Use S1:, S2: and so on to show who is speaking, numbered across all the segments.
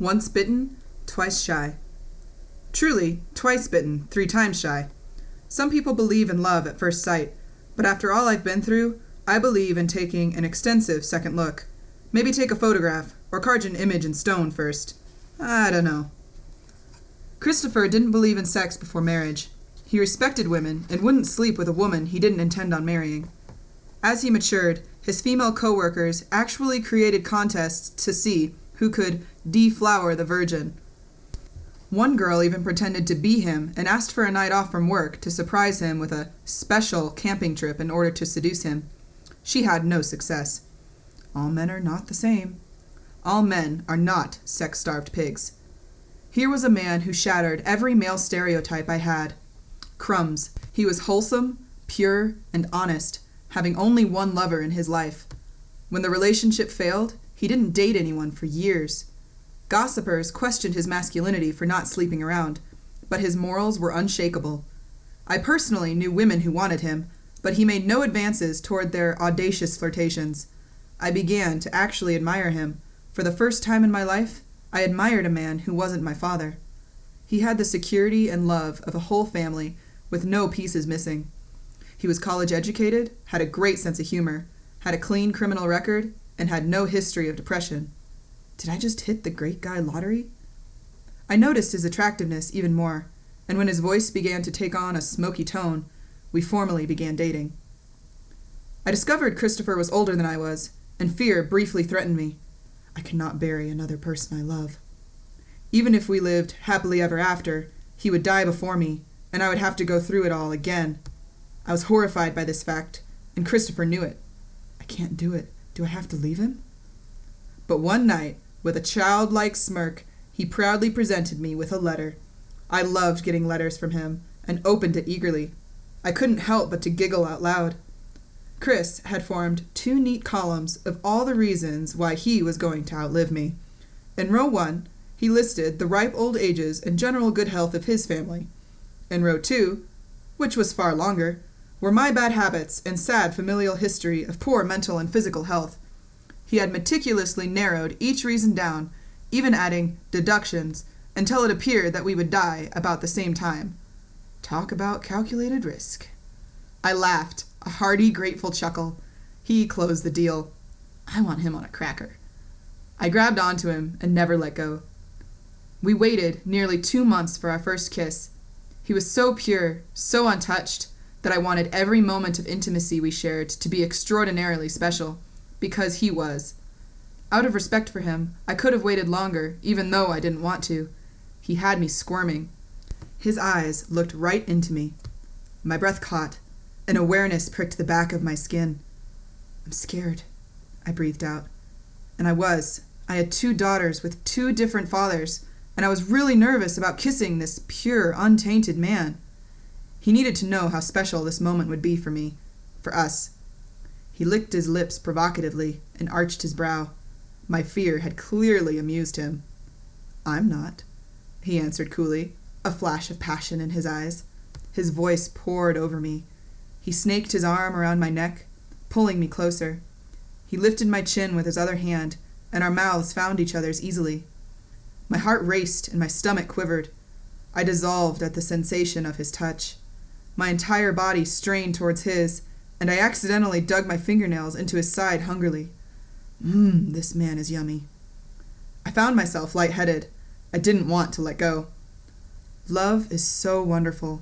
S1: Once bitten, twice shy. Truly, twice bitten, 3 times shy. Some people believe in love at first sight, but after all I've been through, I believe in taking an extensive second look. Maybe take a photograph, or carve an image in stone first. I don't know. Christopher didn't believe in sex before marriage. He respected women and wouldn't sleep with a woman he didn't intend on marrying. As he matured, his female co-workers actually created contests to see who could deflower the virgin. One girl even pretended to be him and asked for a night off from work to surprise him with a special camping trip in order to seduce him. She had no success. All men are not the same. All men are not sex-starved pigs. Here was a man who shattered every male stereotype I had. Crumbs. He was wholesome, pure, and honest, having only one lover in his life. When the relationship failed, he didn't date anyone for years. Gossipers questioned his masculinity for not sleeping around, but his morals were unshakable. I personally knew women who wanted him, but he made no advances toward their audacious flirtations. I began to actually admire him. For the first time in my life, I admired a man who wasn't my father. He had the security and love of a whole family, with no pieces missing. He was college educated, had a great sense of humor, had a clean criminal record, and had no history of depression. Did I just hit the great guy lottery? I noticed his attractiveness even more, and when his voice began to take on a smoky tone, we formally began dating. I discovered Christopher was older than I was, and fear briefly threatened me. I cannot bury another person I love. Even if we lived happily ever after, he would die before me, and I would have to go through it all again. I was horrified by this fact, and Christopher knew it. I can't do it. Do I have to leave him? But one night, with a childlike smirk, he proudly presented me with a letter. I loved getting letters from him, and opened it eagerly. I couldn't help but to giggle out loud. Chris had formed 2 neat columns of all the reasons why he was going to outlive me. In row 1, he listed the ripe old ages and general good health of his family. In row 2, which was far longer, were my bad habits and sad familial history of poor mental and physical health. He had meticulously narrowed each reason down, even adding deductions, until it appeared that we would die about the same time. Talk about calculated risk. I laughed, a hearty, grateful chuckle. He closed the deal. I want him on a cracker. I grabbed onto him and never let go. We waited nearly 2 months for our first kiss. He was so pure, so untouched, that I wanted every moment of intimacy we shared to be extraordinarily special, because he was. Out of respect for him, I could have waited longer, even though I didn't want to. He had me squirming. His eyes looked right into me. My breath caught. An awareness pricked the back of my skin. I'm scared, I breathed out. And I was. I had 2 daughters with 2 different fathers, and I was really nervous about kissing this pure, untainted man. He needed to know how special this moment would be for me, for us. He licked his lips provocatively and arched his brow. My fear had clearly amused him. I'm not, he answered coolly, a flash of passion in his eyes. His voice poured over me. He snaked his arm around my neck, pulling me closer. He lifted my chin with his other hand, and our mouths found each other's easily. My heart raced and my stomach quivered. I dissolved at the sensation of his touch. My entire body strained towards his, and I accidentally dug my fingernails into his side hungrily. This man is yummy. I found myself lightheaded. I didn't want to let go. Love is so wonderful.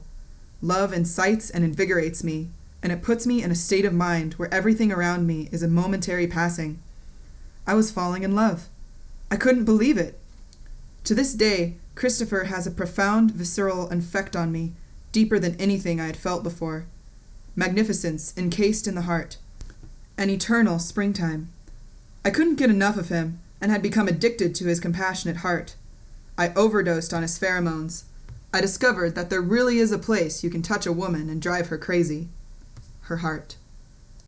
S1: Love incites and invigorates me, and it puts me in a state of mind where everything around me is a momentary passing. I was falling in love. I couldn't believe it. To this day, Christopher has a profound visceral effect on me, deeper than anything I had felt before. Magnificence encased in the heart. An eternal springtime. I couldn't get enough of him, and had become addicted to his compassionate heart. I overdosed on his pheromones. I discovered that there really is a place you can touch a woman and drive her crazy. Her heart.